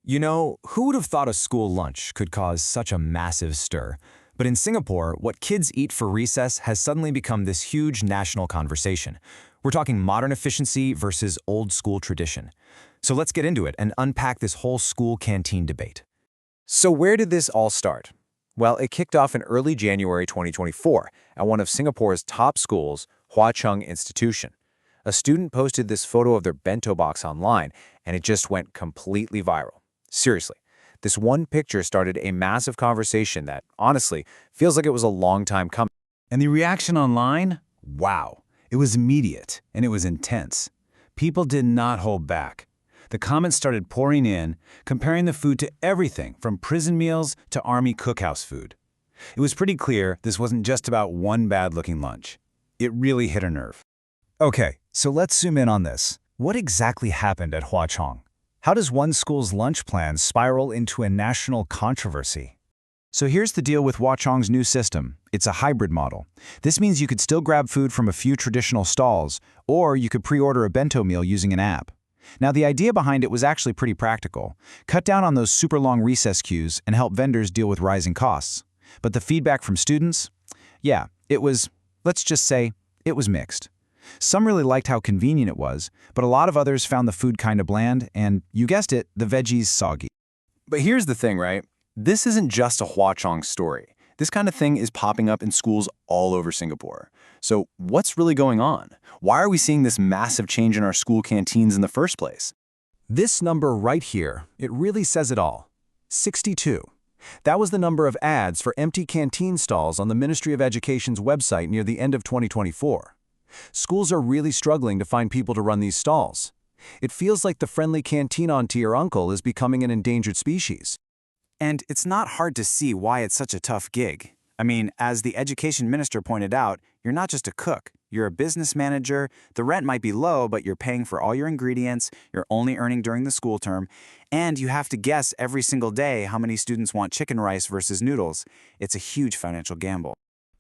You know, who would have thought a school lunch could cause such a massive stir? But in Singapore, what kids eat for recess has suddenly become this huge national conversation. We're talking modern efficiency versus old school tradition. So let's get into it and unpack this whole school canteen debate. So where did this all start? Well, it kicked off in early January 2024 at one of Singapore's top schools, Hwa Chong Institution. A student posted this photo of their bento box online, and it just went completely viral. Seriously, this one picture started a massive conversation that, honestly, feels like it was a long time coming. And the reaction online? Wow. It was immediate, and it was intense. People did not hold back. The comments started pouring in, comparing the food to everything from prison meals to army cookhouse food. It was pretty clear this wasn't just about one bad-looking lunch. It really hit a nerve. Okay, so let's zoom in on this. What exactly happened at Hwa Chong? How does one school's lunch plan spiral into a national controversy? So here's the deal with Hwa Chong's new system. It's a hybrid model. This means you could still grab food from a few traditional stalls, or you could pre-order a bento meal using an app. Now, the idea behind it was actually pretty practical. Cut down on those super long recess queues and help vendors deal with rising costs. But the feedback from students? Yeah, let's just say, it was mixed. Some really liked how convenient it was, but a lot of others found the food kind of bland and, you guessed it, the veggies soggy. But here's the thing, right? This isn't just a Hwa Chong story. This kind of thing is popping up in schools all over Singapore. So what's really going on? Why are we seeing this massive change in our school canteens in the first place? This number right here, it really says it all. 62. That was the number of ads for empty canteen stalls on the Ministry of Education's website near the end of 2024. Schools are really struggling to find people to run these stalls. It feels like the friendly canteen auntie or uncle is becoming an endangered species. And it's not hard to see why it's such a tough gig. I mean, as the education minister pointed out, you're not just a cook, you're a business manager. The rent might be low, but you're paying for all your ingredients, you're only earning during the school term, and you have to guess every single day how many students want chicken rice versus noodles. It's a huge financial gamble.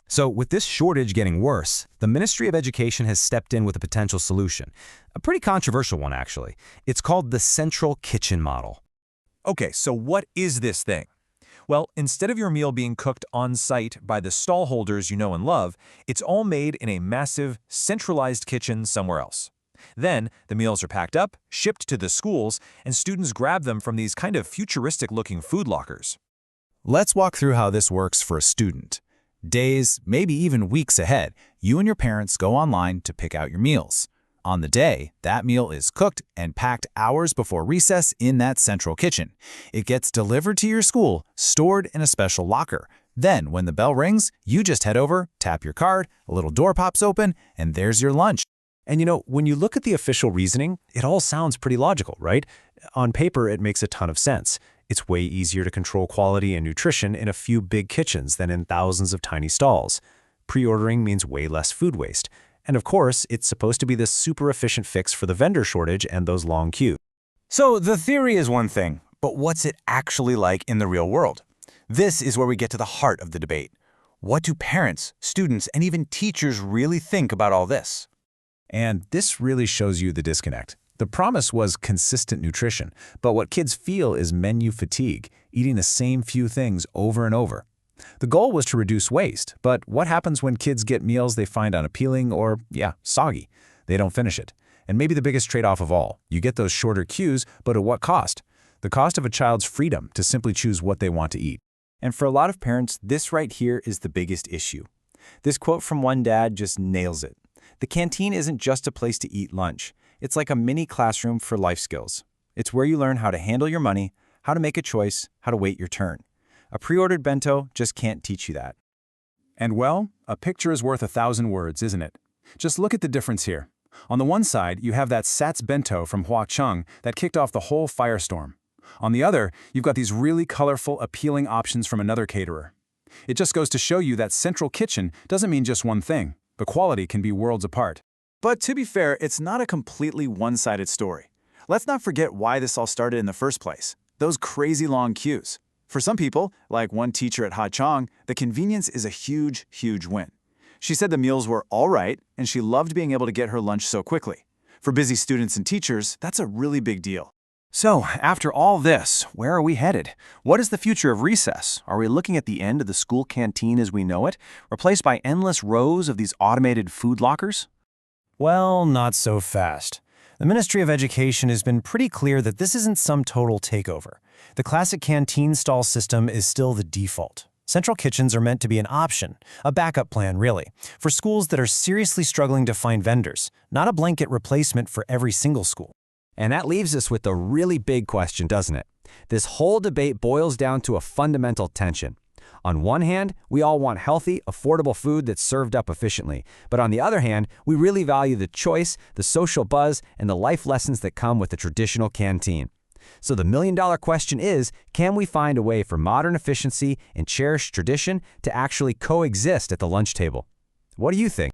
So with this shortage getting worse, the Ministry of Education has stepped in with a potential solution. A pretty controversial one, actually. It's called the Central Kitchen Model. Okay, so what is this thing? Well, instead of your meal being cooked on-site by the stall holders you know and love, it's all made in a massive, centralized kitchen somewhere else. Then, the meals are packed up, shipped to the schools, and students grab them from these kind of futuristic-looking food lockers. Let's walk through how this works for a student. Days, maybe even weeks ahead, you and your parents go online to pick out your meals. On the day, that meal is cooked and packed hours before recess in that central kitchen. It gets delivered to your school, stored in a special locker. Then, when the bell rings, you just head over, tap your card, a little door pops open, and there's your lunch. And you know, when you look at the official reasoning, it all sounds pretty logical, right? On paper, it makes a ton of sense. It's way easier to control quality and nutrition in a few big kitchens than in thousands of tiny stalls. Pre-ordering means way less food waste. And of course, it's supposed to be this super efficient fix for the vendor shortage and those long queues. So the theory is one thing, but what's it actually like in the real world? This is where we get to the heart of the debate. What do parents, students, and even teachers really think about all this? And this really shows you the disconnect. The promise was consistent nutrition, but what kids feel is menu fatigue, eating the same few things over and over. The goal was to reduce waste, but what happens when kids get meals they find unappealing or, soggy? They don't finish it. And maybe the biggest trade-off of all, you get those shorter queues, but at what cost? The cost of a child's freedom to simply choose what they want to eat. And for a lot of parents, this right here is the biggest issue. This quote from one dad just nails it. The canteen isn't just a place to eat lunch. It's like a mini classroom for life skills. It's where you learn how to handle your money, how to make a choice, how to wait your turn. A pre-ordered bento just can't teach you that. And well, a picture is worth 1,000 words, isn't it? Just look at the difference here. On the one side, you have that Sats bento from Hwa Chong that kicked off the whole firestorm. On the other, you've got these really colorful, appealing options from another caterer. It just goes to show you that central kitchen doesn't mean just one thing. The quality can be worlds apart. But to be fair, it's not a completely one-sided story. Let's not forget why this all started in the first place. Those crazy long queues. For some people, like one teacher at Hwa Chong, the convenience is a huge, huge win. She said the meals were all right, and she loved being able to get her lunch so quickly. For busy students and teachers, that's a really big deal. So, after all this, where are we headed? What is the future of recess? Are we looking at the end of the school canteen as we know it, replaced by endless rows of these automated food lockers? Well, not so fast. The Ministry of Education has been pretty clear that this isn't some total takeover. The classic canteen stall system is still the default. Central kitchens are meant to be an option, a backup plan really, for schools that are seriously struggling to find vendors, not a blanket replacement for every single school. And that leaves us with a really big question, doesn't it? This whole debate boils down to a fundamental tension. On one hand, we all want healthy, affordable food that's served up efficiently. But on the other hand, we really value the choice, the social buzz, and the life lessons that come with the traditional canteen. So the million-dollar question is, can we find a way for modern efficiency and cherished tradition to actually coexist at the lunch table? What do you think?